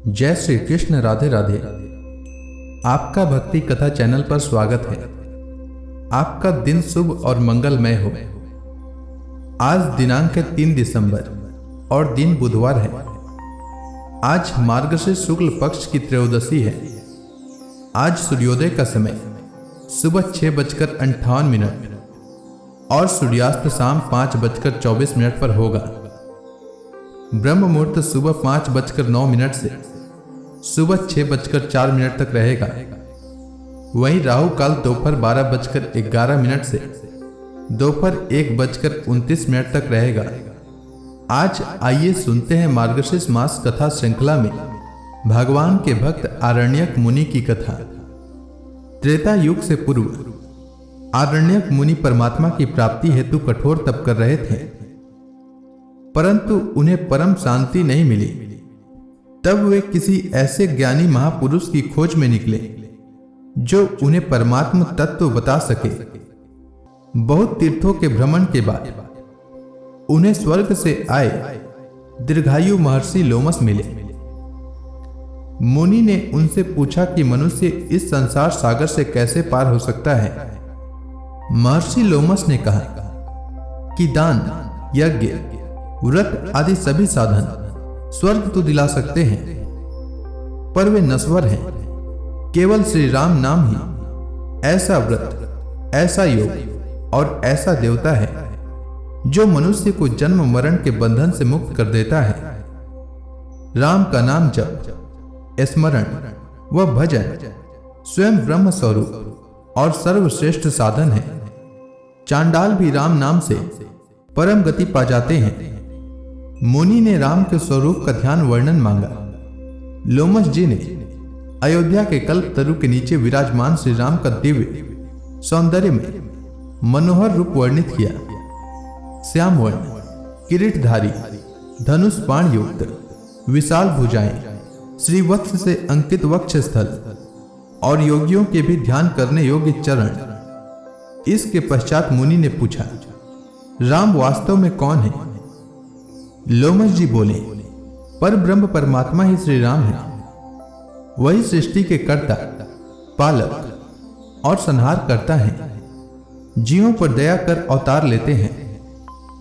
जय श्री कृष्ण। राधे राधे। आपका भक्ति कथा चैनल पर स्वागत है। आपका दिन शुभ और मंगलमय हो। आज दिनांक है 3 दिसंबर और दिन बुधवार है। आज मार्गशीर्ष शुक्ल पक्ष की त्रयोदशी है। आज सूर्योदय का समय सुबह 6:58 और सूर्यास्त शाम 5:24 पर होगा। ब्रह्म मुहूर्त सुबह 5:09 से सुबह 6:04 तक रहेगा। वहीं राहु काल दोपहर 12:11 से दोपहर 1:29 तक रहेगा। आज आइए सुनते हैं मार्गशीर्ष मास कथा श्रृंखला में भगवान के भक्त आरण्यक मुनि की कथा। त्रेता युग से पूर्व आरण्यक मुनि परमात्मा की प्राप्ति हेतु कठोर तप कर रहे थे, परंतु उन्हें परम शांति नहीं मिली। तब वे किसी ऐसे ज्ञानी महापुरुष की खोज में निकले जो उन्हें परमात्म तत्व बता सके। बहुत तीर्थों के भ्रमण के बाद उन्हें स्वर्ग से आए दीर्घायु महर्षि लोमस मिले। मुनि ने उनसे पूछा कि मनुष्य इस संसार सागर से कैसे पार हो सकता है। महर्षि लोमस ने कहा कि दान, यज्ञ, व्रत आदि सभी साधन स्वर्ग तो दिला सकते हैं, पर वे नश्वर हैं। केवल श्री राम नाम ही ऐसा व्रत, ऐसा योग और ऐसा देवता है जो मनुष्य को जन्म मरण के बंधन से मुक्त कर देता है। राम का नाम जप, स्मरण व भजन स्वयं ब्रह्म स्वरूप और सर्वश्रेष्ठ साधन है। चांडाल भी राम नाम से परम गति पा जाते हैं। मुनि ने राम के स्वरूप का ध्यान वर्णन मांगा। लोमस जी ने अयोध्या के कल्प तरु के नीचे विराजमान श्री राम का दिव्य सौंदर्य में मनोहर रूप वर्णित किया। श्याम वर्ण, किरीटधारी, धनुष बाण युक्त, विशाल भुजाएं, श्रीवत्स से अंकित वक्ष स्थल और योगियों के भी ध्यान करने योग्य चरण। इसके पश्चात मुनि ने पूछा, राम वास्तव में कौन है? लोमस जी बोले, पर ब्रह्म परमात्मा ही श्री राम है। वही सृष्टि के कर्ता, पालक और संहार करता है। जीवों पर दया कर अवतार लेते हैं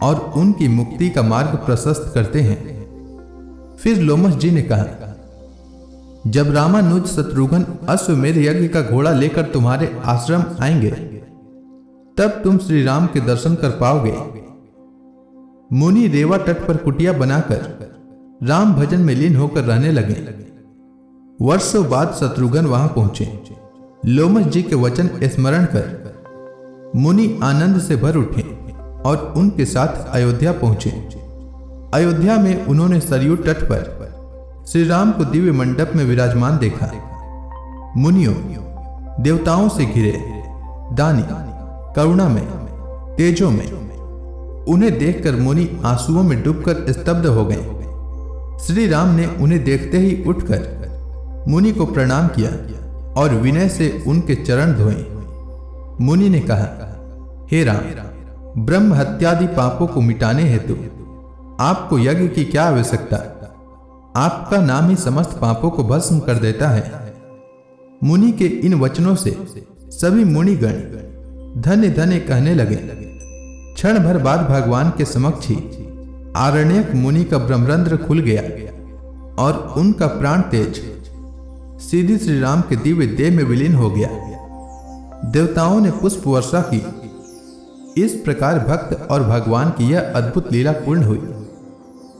और उनकी मुक्ति का मार्ग प्रशस्त करते हैं। फिर लोमस जी ने कहा, जब रामानुज शत्रुघ्न अश्वमेध यज्ञ का घोड़ा लेकर तुम्हारे आश्रम आएंगे, तब तुम श्री राम के दर्शन कर पाओगे। मुनि रेवा तट पर कुटिया बनाकर राम भजन में लीन होकर रहने लगे। वर्षों बाद शत्रुघ्न वहां पहुंचे। लोमस जी के वचन स्मरण कर मुनि आनंद से भर उठे और उनके साथ अयोध्या पहुंचे। अयोध्या में उन्होंने सरयू तट पर श्री राम को दिव्य मंडप में विराजमान देखा। मुनियों, देवताओं से घिरे, दानी, करुणा में, तेजो में, उन्हें देखकर मुनि आंसुओं में डूबकर स्तब्ध हो गए। श्री राम ने उन्हें देखते ही उठकर मुनि को प्रणाम किया और विनय से उनके चरण धोए। मुनि ने कहा, हे राम, ब्रह्म हत्यादि पापों को मिटाने हेतु आपको यज्ञ की क्या आवश्यकता? आपका नाम ही समस्त पापों को भस्म कर देता है। मुनि के इन वचनों से सभी मुनिगण धन्य धन्य कहने लगे। क्षण भर बाद भगवान के समक्ष ही आरण्यक मुनि का ब्रह्मरंध्र खुल गया और उनका प्राण तेज सीधी श्री राम के दिव्य देह में विलीन हो गया। देवताओं ने पुष्प वर्षा की। इस प्रकार भक्त और भगवान की यह अद्भुत लीला पूर्ण हुई।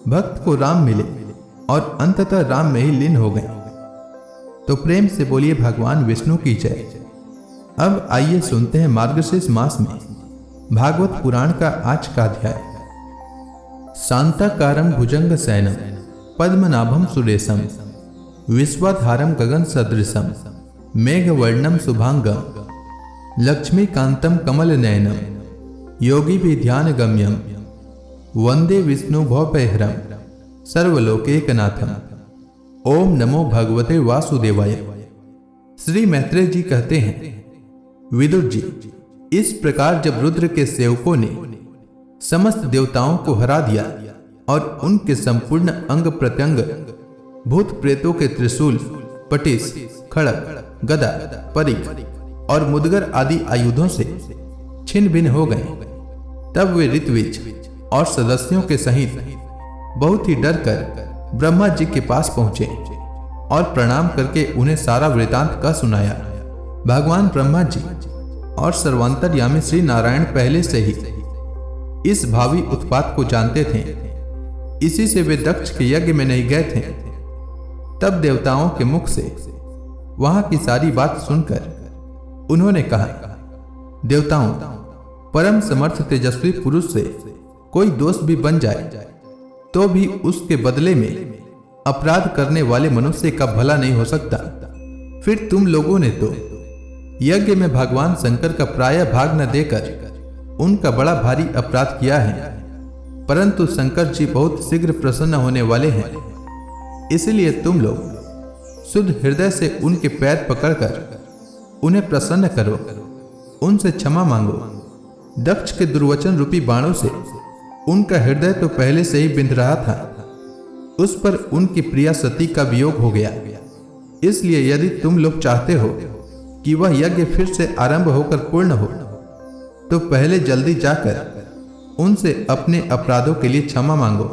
भक्त को राम मिले और अंततः राम में ही लीन हो गए। तो प्रेम से बोलिए भगवान विष्णु की जय। अब आइए सुनते हैं मार्गशीर्ष मास में भागवत पुराण का आज का अध्याय। शांताकारं भुजंग सैनम पद्मनाभं सुरेशम विश्वाधारं गगन सदृशम मेघवर्णम शुभांगम लक्ष्मीकांतं कमल नयनम योगी भी ध्यान गम्यम वंदे विष्णु भवपैहरम सर्वलोकैकनाथम। ओम नमो भगवते वासुदेवाय। श्री मैत्रेय जी कहते हैं, विदुर जी, इस प्रकार जब रुद्र के सेवकों ने समस्त देवताओं को हरा दिया और उनके संपूर्ण अंग प्रत्यंग भूत प्रेतों के त्रिशूल, पटिस, खड़ग, गदा, परिघ और मुदगर आदि आयुधों से छिन्न भिन्न हो गए। तब वे ऋत्विज और सदस्यों के सहित बहुत ही डर कर ब्रह्मा जी के पास पहुंचे और प्रणाम करके उन्हें सारा वृतांत कह सुनाया। भगवान ब्रह्मा जी और सर्वांतर्यामी श्री नारायण पहले से ही इस भावी उत्पात को जानते थे, इसी से वे दक्ष के यज्ञ में नहीं गए थे। तब देवताओं के मुख से वहां की सारी बात सुनकर उन्होंने कहा, देवताओं, परम समर्थ तेजस्वी पुरुष से कोई दोष भी बन जाए तो भी उसके बदले में अपराध करने वाले मनुष्य का भला नहीं हो सकता। फिर तुम लोगों ने तो यज्ञ में भगवान शंकर का प्राय भाग न देकर उनका बड़ा भारी अपराध किया है, परंतु शंकर जी बहुत शीघ्र प्रसन्न होने वाले हैं, इसलिए तुम लोग शुद्ध हृदय से उनके पैर पकड़कर उन्हें प्रसन्न करो, उनसे क्षमा मांगो। दक्ष के दुर्वचन रूपी बाणों से उनका हृदय तो पहले से ही बिंध रहा था, उस पर उनकी प्रिया सती का वियोग हो गया। इसलिए यदि तुम लोग चाहते हो कि वह यज्ञ फिर से आरंभ होकर पूर्ण हो, तो पहले जल्दी जाकर उनसे अपने अपराधों के लिए क्षमा मांगो,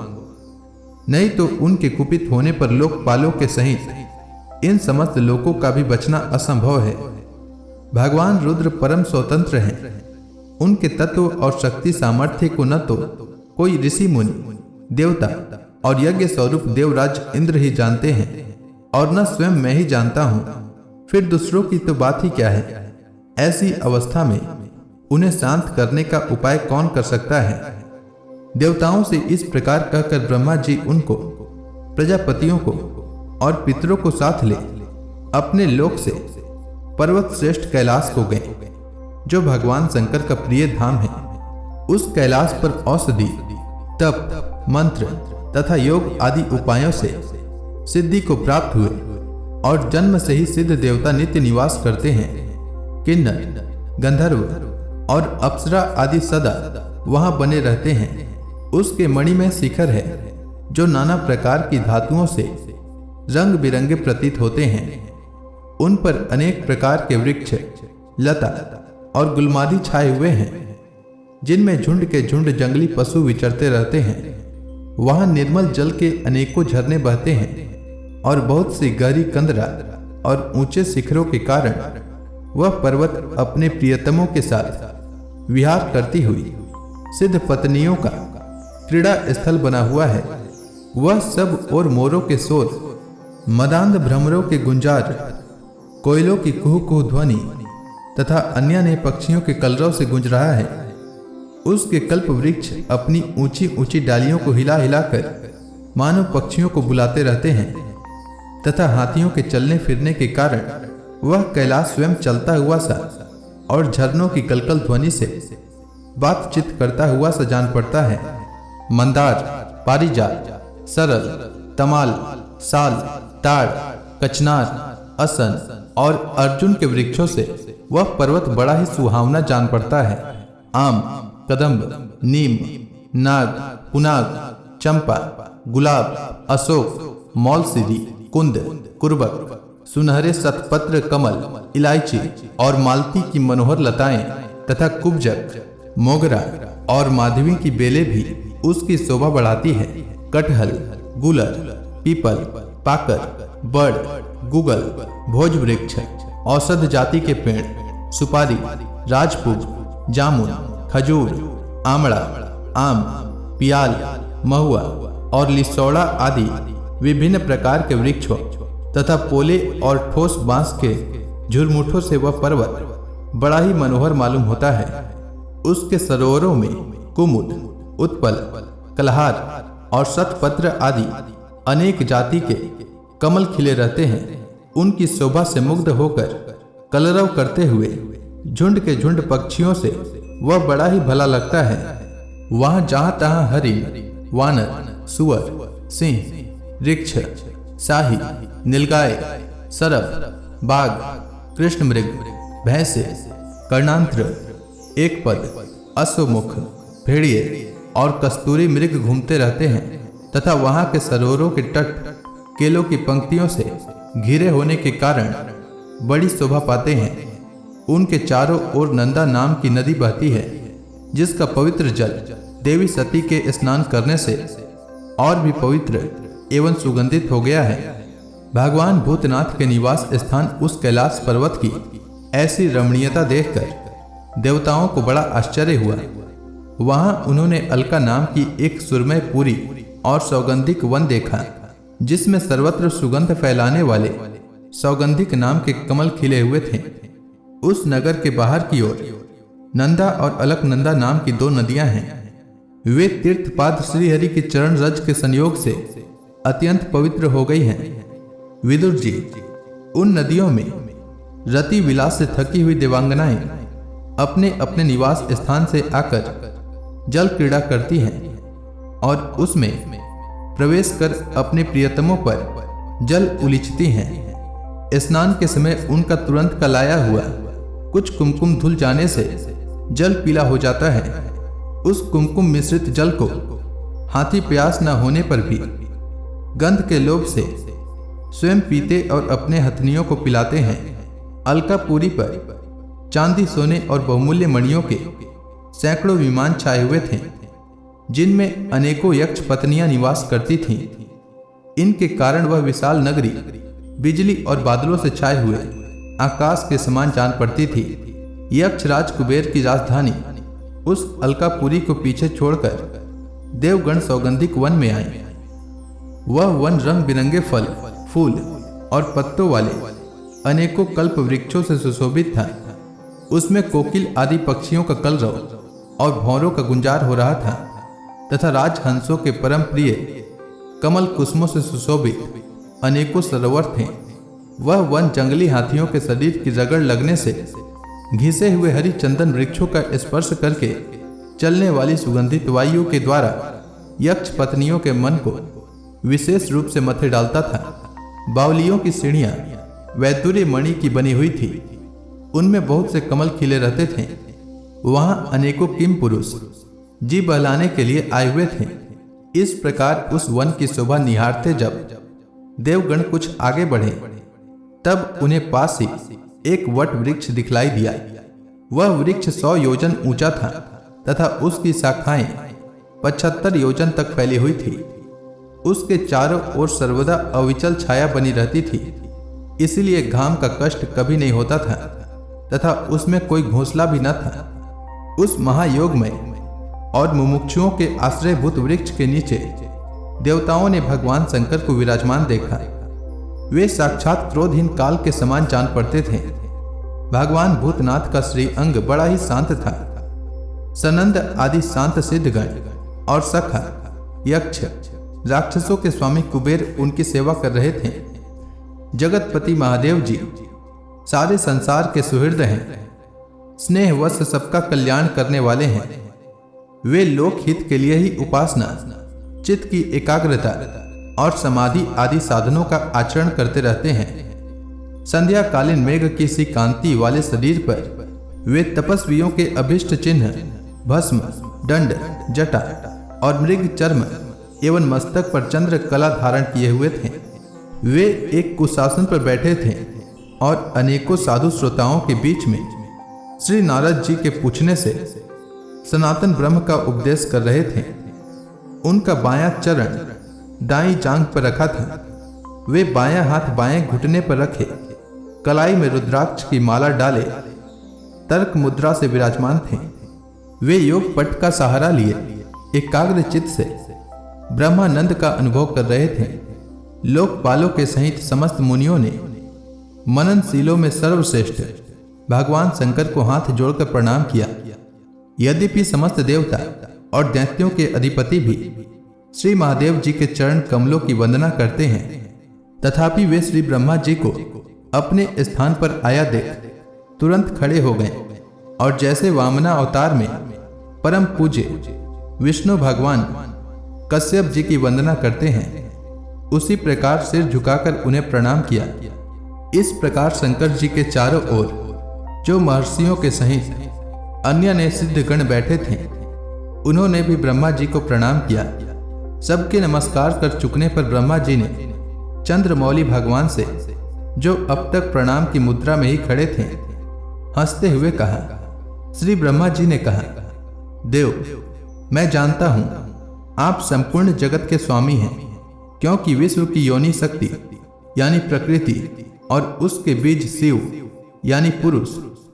नहीं तो उनके कुपित होने पर लोकपालों के सहित इन समस्त लोकों का भी बचना असंभव है। भगवान रुद्र परम स्वतंत्र हैं, उनके तत्व और शक्ति सामर्थ्य को न तो कोई ऋषि मुनि, देवता और यज्ञ स्वरूप देवराज इंद्र ही जानते हैं और न स्वयं मैं ही जानता हूं, फिर दूसरों की तो बात ही क्या है। ऐसी अवस्था में उन्हें शांत करने का उपाय कौन कर सकता है। देवताओं से इस प्रकार कहकर ब्रह्मा जी उनको, प्रजापतियों को और पितरों को साथ ले अपने लोक से पर्वत श्रेष्ठ कैलाश को गए, जो भगवान शंकर का प्रिय धाम है। उस कैलाश पर औषधि, तप, मंत्र तथा योग आदि उपायों से सिद्धि को प्राप्त हुए और जन्म से ही सिद्ध देवता नित्य निवास करते हैं। किन्नर, गंधर्व और अप्सरा आदि सदा वहां बने रहते हैं। उसके मणिमय शिखर है, जो नाना प्रकार की धातुओं से रंग बिरंगे प्रतीत होते हैं। उन पर अनेक प्रकार के वृक्ष, लता और गुलमादी छाए हुए हैं, जिनमें झुंड के झुंड जंगली पशु विचरते रहते हैं। वहां निर्मल जल के अनेकों झरने बहते हैं और बहुत सी गहरी कंदरा और ऊंचे शिखरों के कारण वह पर्वत अपने प्रियतमों के साथ विहार करती हुई सिद्ध पत्नियों का क्रीड़ा स्थल बना हुआ है। वह सब और मोरों के शोर, मदांध भ्रमरों के गुंजार, कोयलों की कुहू कुहू ध्वनि तथा अन्य नए पक्षियों के कलरव से गूंज रहा है। उसके कल्प वृक्ष अपनी ऊंची ऊंची डालियों को हिला हिलाकर मानव पक्षियों को बुलाते रहते हैं तथा हाथियों के चलने फिरने के कारण वह कैलाश स्वयं चलता हुआ सा और झरनों की कलकल ध्वनि से बातचीत करता हुआ सा जान पड़ता है। मंदार, पारिजात, सरल, तमाल, साल, ताड़, कचनार, असन और अर्जुन के वृक्षों से वह पर्वत बड़ा ही सुहावना जान पड़ता है। आम, कदम्ब, नीम, नाग, पुनाग, चंपा, गुलाब, अशोक, मौलसिरी, कुंद, कुर्बक, सुनहरे शतपत्र कमल, इलायची और मालती की मनोहर लताएं तथा कुब्जक, मोगरा और माधवी की बेलें भी उसकी शोभा बढ़ाती है। कटहल, गुलर, पीपल, पाकर, बड़, गुगल, भोज वृक्ष, औषध जाति के पेड़, सुपारी, राजपूत, जामुन, खजूर, आमड़ा, आम, पियाल, महुआ और लिसौड़ा आदि विभिन्न प्रकार के वृक्षों तथा पोले और ठोस बांस के झुरमुठों से वह पर्वत बड़ा ही मनोहर मालूम होता है। उसके सरोवरों में कुमुद, उत्पल, कलहार और शतपत्र आदि अनेक जाति के कमल खिले रहते हैं। उनकी शोभा से मुग्ध होकर कलरव करते हुए झुंड के झुंड पक्षियों से वह बड़ा ही भला लगता है। वहां जहां तहां हरिण, वानर, सुअर, सिंह, ऋक्ष, शाही, नीलगाय, सरब, बाघ, कृष्ण मृग, भैंसे, कर्णांत्र, एक पद, अश्वमुख, भेड़िए और कस्तूरी मृग घूमते रहते हैं तथा वहां के सरोवरों के तट केलों की पंक्तियों से घिरे होने के कारण बड़ी शोभा पाते हैं। उनके चारों ओर नंदा नाम की नदी बहती है, जिसका पवित्र जल देवी सती के स्नान करने से और भी पवित्र एवं सुगंधित हो गया है। भगवान भूतनाथ के निवास स्थान उस कैलाश पर्वत की ऐसी रमणीयता देखकर देवताओं को बड़ा आश्चर्य हुआ। वहां उन्होंने अलका नाम की एक सुरमय पूरी और सौगंधिक वन देखा, जिसमें सर्वत्र सुगंध फैलाने वाले सौगंधिक नाम के कमल खिले हुए थे। उस नगर के बाहर की ओर नंदा और अलकनंदा नाम की 2 नदियां हैं। वे तीर्थपाद श्रीहरि के चरण रज के संयोग से अत्यंत पवित्र हो गई हैं। विदुर जी, उन नदियों में रति विलास से थकी हुई देवांगनाएं अपने अपने निवास स्थान से आकर जल क्रीड़ा करती हैं और उसमें प्रवेश कर अपने प्रियतमों पर जल उलीचती हैं। स्नान के समय उनका तुरंत का लाया हुआ कुछ कुमकुम धुल जाने से जल पीला हो जाता है। उस कुमकुम मिश्रित जल को हाथी प्यास न होने पर भी गंध के लोभ से स्वयं पीते और अपने हथनियों को पिलाते हैं। अलकापुरी पर चांदी, सोने और बहुमूल्य मणियों के सैकड़ों विमान छाए हुए थे, जिनमें अनेकों यक्ष पत्नियां निवास करती थीं। इनके कारण वह विशाल नगरी बिजली और बादलों से छाए हुए आकाश के समान जान पड़ती थी। यक्षराज कुबेर की राजधानी उस अलकापुरी को पीछे छोड़कर देवगण सौगंधिक वन में आए। वह वन रंग बिरंगे फल, फूल और पत्तों वाले अनेकों कल्प वृक्षों से सुशोभित था। उसमें कोकिल आदि पक्षियों का कलरव और भौरों का गुंजार हो रहा था तथा राजहंसों के परम प्रिय कमल कुसुमों से सुशोभित अनेकों सरोवर थे। वह वन जंगली हाथियों के शरीर की रगड़ लगने से घिसे हुए हरि चंदन वृक्षों का स्पर्श करके चलने वाली सुगंधित वायु के द्वारा यक्ष पत्नियों के मन को विशेष रूप से मथे डालता था। बावलियों की सीढ़ियां वैदुर्य मणि की बनी हुई थी। उनमें बहुत से कमल खिले रहते थे। वहां अनेकों किम पुरुष जी बहलाने के लिए आए हुए थे। इस प्रकार उस वन की शोभा निहारते जब देवगण कुछ आगे बढ़े, तब उन्हें पास ही एक वट वृक्ष दिखलाई दिया। वह वृक्ष 100 योजन ऊंचा था तथा उसकी शाखाएं 75 योजन तक फैली हुई थी। उसके चारों ओर सर्वदा अविचल छाया बनी रहती थी, इसलिए घाम का कष्ट कभी नहीं होता था तथा उसमें कोई घोंसला भी न था। उस महायोगमय और मुमुक्षुओं के आश्रयभूत वृक्ष के नीचे देवताओं ने भगवान शंकर को विराजमान देखा। वे साक्षात क्रोधहीन काल के समान जान पड़ते थे। भगवान भूतनाथ का श्री अंग बड़ा ही शांत था। सनंद आदि शांत सिद्धगण और सखा, यक्ष, राक्षसों के स्वामी कुबेर उनकी सेवा कर रहे थे। जगतपति महादेव जी सारे संसार के सुहृद हैं, स्नेहवश सबका कल्याण करने वाले हैं। वे लोकहित के लिए ही उपासना, चित्त की एकाग्रता और समाधि आदि साधनों का आचरण करते रहते हैं। संध्या कालीन मेघ की सी कांति वाले शरीर पर वे तपस्वियों के अभिष्ट चिन्ह भस्म, दंड, जटा और मृग चर्म एवं मस्तक पर चंद्र कला धारण किए हुए थे। वे एक कुशासन पर बैठे थे और अनेकों साधु श्रोताओं के बीच में श्री नारद जी के पूछने से सनातन ब्रह्म का उपदेश कर रहे थे। उनका बायां चरण दाईं जांघ पर रखा था। वे बायां हाथ बाएं घुटने पर रखे, कलाई में रुद्राक्ष की माला डाले तर्क मुद्रा से विराजमान थे। वे योग पट का सहारा लिए एकाग्र चित्त से ब्रह्मानंद का अनुभव कर रहे थे। लोकपालों के सहित समस्त मुनियों ने मननशीलों में सर्वश्रेष्ठ भगवान शंकर को हाथ जोड़कर प्रणाम किया। यद्यपि समस्त देवता और दैत्यों के अधिपति भी श्री महादेव जी के चरण कमलों की वंदना करते हैं, तथापि वे श्री ब्रह्मा जी को अपने स्थान पर आया देख तुरंत खड़े हो गए और जैसे वामना अवतार में परम पूज्य विष्णु भगवान कश्यप जी की वंदना करते हैं, उसी प्रकार सिर झुकाकर उन्हें प्रणाम किया। इस प्रकार शंकर जी के चारों ओर जो महर्षियों के सहित अन्य ने सिद्धगण बैठे थे, उन्होंने भी ब्रह्मा जी को प्रणाम किया। सबके नमस्कार कर चुकने पर ब्रह्मा जी ने चंद्रमौली भगवान से, जो अब तक प्रणाम की मुद्रा में ही खड़े थे, हंसते हुए कहा। श्री ब्रह्मा जी ने कहा, देव, मैं जानता हूं आप संपूर्ण जगत के स्वामी हैं, क्योंकि विश्व की योनि शक्ति यानी प्रकृति और उसके बीज शिव यानी पुरुष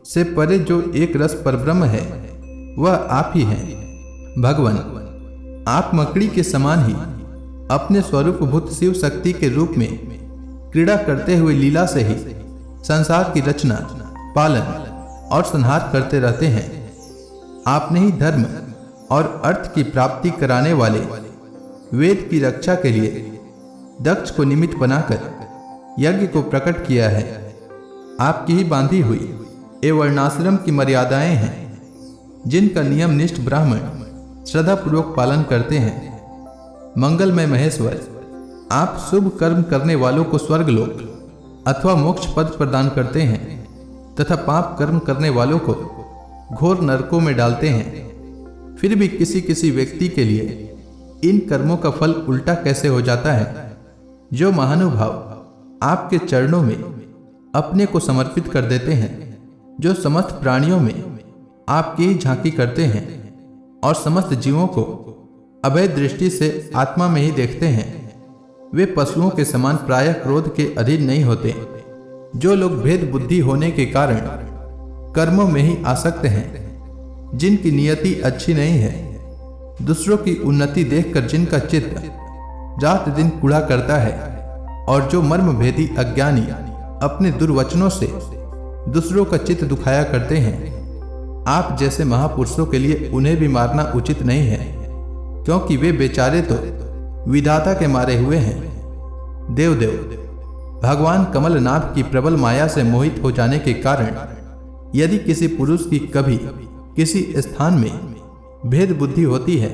से परे जो एक रस परब्रह्म है वह आप ही हैं। भगवान, आप मकड़ी के समान ही अपने स्वरूपभूत शिव शक्ति के रूप में क्रीड़ा करते हुए लीला से ही संसार की रचना, पालन और संहार करते रहते हैं। आपने ही धर्म और अर्थ की प्राप्ति कराने वाले वेद की रक्षा के लिए दक्ष को निमित्त बनाकर यज्ञ को प्रकट किया है। आपकी ही बांधी हुई ये वर्णाश्रम की मर्यादाएं हैं, जिनका नियम निष्ठ ब्राह्मण श्रद्धापूर्वक पालन करते हैं। मंगलमय महेश्वर, आप शुभ कर्म करने वालों को स्वर्गलोक अथवा मोक्ष पद प्रदान करते हैं तथा पाप कर्म करने वालों को घोर नरकों में डालते हैं। फिर भी किसी किसी व्यक्ति के लिए इन कर्मों का फल उल्टा कैसे हो जाता है? जो महानुभाव आपके चरणों में अपने को समर्पित कर देते हैं, जो समस्त प्राणियों में आपकी ही झांकी करते हैं और समस्त जीवों को अभय दृष्टि से आत्मा में ही देखते हैं, वे पशुओं के समान प्रायः क्रोध के अधीन नहीं होते। जो लोग भेद बुद्धि होने के कारण कर्मों में ही आसक्त हैं, जिनकी नियति अच्छी नहीं है, दूसरों की उन्नति देखकर जिनका चित्त रात दिन कूड़ा करता है, और जो मर्म भेदी अज्ञानी अपने दुर्वचनों से दूसरों का चित्त दुखाया करते हैं, आप जैसे महापुरुषों के लिए उन्हें भी मारना उचित नहीं है, क्योंकि वे बेचारे तो विधाता के मारे हुए हैं। देव, भगवान कमलनाथ की प्रबल माया से मोहित हो जाने के कारण यदि किसी पुरुष की कभी किसी स्थान में भेद बुद्धि होती है,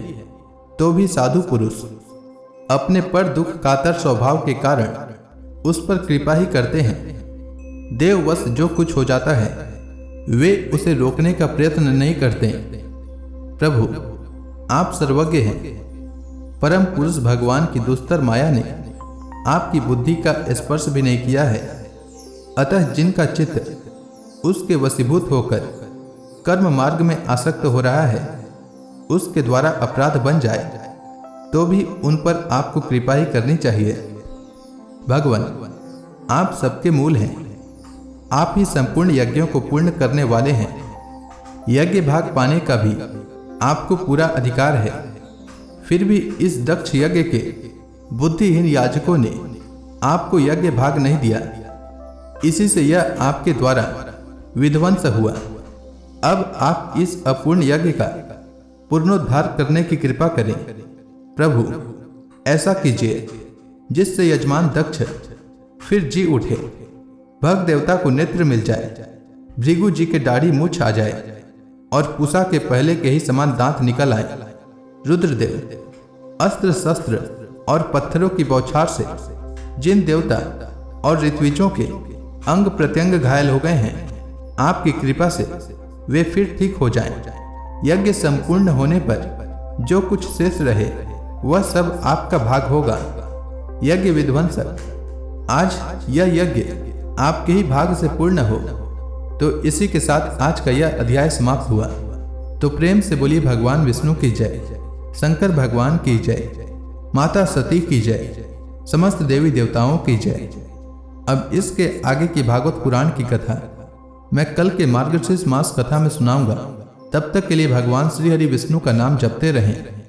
तो भी साधु पुरुष अपने पर दुख कातर स्वभाव के कारण उस पर कृपा ही करते हैं। देववश जो कुछ हो जाता है, वे उसे रोकने का प्रयत्न नहीं करते। प्रभु, आप सर्वज्ञ हैं। परम पुरुष भगवान की दुस्तर माया ने आपकी बुद्धि का स्पर्श भी नहीं किया है। अतः जिनका चित्त उसके वशीभूत होकर कर्म मार्ग में आसक्त हो रहा है, उसके द्वारा अपराध बन जाए तो भी उन पर आपको कृपा ही करनी चाहिए। भगवान, आप सबके मूल हैं। आप ही संपूर्ण यज्ञों को पूर्ण करने वाले हैं। यज्ञ भाग पाने का भी आपको पूरा अधिकार है। फिर भी इस दक्ष यज्ञ के बुद्धिहीन याजकों ने आपको यज्ञ भाग नहीं दिया। इसी से यह आपके द्वारा विध्वंस हुआ। अब आप इस अपूर्ण यज्ञ का पुनरुद्धार करने की कृपा करें। प्रभु, ऐसा कीजिए जिससे यजमान दक्ष फिर जी उठे, भग देवता को नेत्र मिल जाए, भृगु जी के दाढ़ी मूछ आ जाए और पूषा के पहले के ही समान दांत निकल आए। रुद्रदेव, अस्त्र शस्त्र और पत्थरों की बौछार से जिन देवता और ऋत्विजों के अंग प्रत्यंग घायल हो गए हैं, आपकी कृपा से वे फिर ठीक हो जाएं। यज्ञ संपूर्ण होने पर जो कुछ शेष रहे वह सब आपका भाग होगा। यज्ञ विध्वंसक, आज यह यज्ञ आपके ही भाग से पूर्ण हो। तो इसी के साथ आज का यह अध्याय समाप्त हुआ। तो प्रेम से बोलिए भगवान विष्णु की जय, शंकर भगवान की जय, माता सती की जय, समस्त देवी देवताओं की जय। अब इसके आगे की भागवत पुराण की कथा मैं कल के मार्गशीर्ष मास कथा में सुनाऊंगा। तब तक के लिए भगवान श्री हरि विष्णु का नाम जपते रहें।